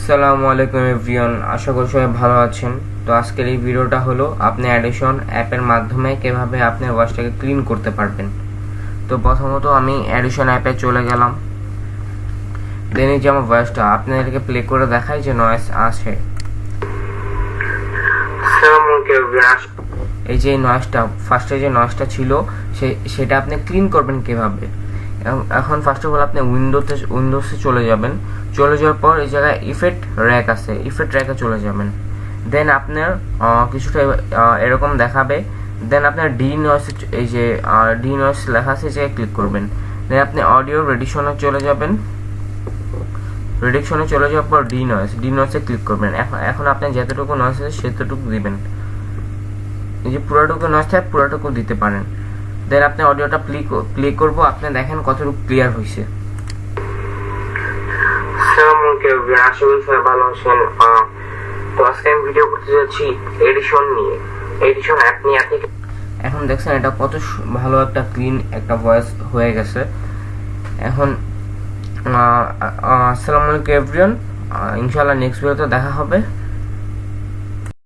আসসালামু আলাইকুম এভরিওয়ান, আশা করি সবাই ভালো আছেন। তো আজকের এই ভিডিওটা হলো আপনি অ্যাডিশন অ্যাপের মাধ্যমে কিভাবে আপনি ভয়েসটাকে ক্লিন করতে পারবেন। তো প্রথমত আমি অ্যাডিশন অ্যাপে চলে গেলাম। দেন এই যে আমার ভয়েসটা আপনাদেরকে প্লে করে দেখাই যে নয়েজ আসে। এই যে নয়েজটা ফার্স্টে যে নয়েজটা ছিল সেটা আপনি ক্লিন করবেন কিভাবে। এখন ফার্স্ট অফ অল আপনি উইন্ডোজে চলে যাবেন। চলে যাওয়ার পর এই জায়গায় ইফেক্ট র্যাক আছে, ইফেক্ট র্যাকে চলে যাবেন। দেন আপনার কিছুটা এরকম দেখাবে। দেন আপনার ডি নয়েস, এই যে ডি নয়েস লেখা আছে যে ক্লিক করবেন। দেন আপনি অডিও রেডিকশনে চলে যাবেন। রেডিকশনে চলে যাওয়ার পর ডি নয়েসে ক্লিক করবেন। এখন আপনি যতটুকু নয়েস আছে সেতটুকু দিবেন। এই যে পুরোটুকু নয়েস থাকে পুরোটুকু দিতে পারেন। দেন আপনি অডিওটা প্লে করব, আপনি দেখেন কতটুকু ক্লিয়ার হয়েছে। আশা করি সবাই ভালো আছেন। তো আজকে আমি ভিডিও করতে যাচ্ছি এডিশন নিয়ে, এডিশন অ্যাপ নিয়ে। আপনি এখন দেখছেন এটা কত ভালো একটা ক্লিন একটা ভয়েস হয়ে গেছে। এখন আসসালামু আলাইকুম এভরিওয়ান, ইনশাআল্লাহ নেক্সট ভিডিওতে দেখা হবে।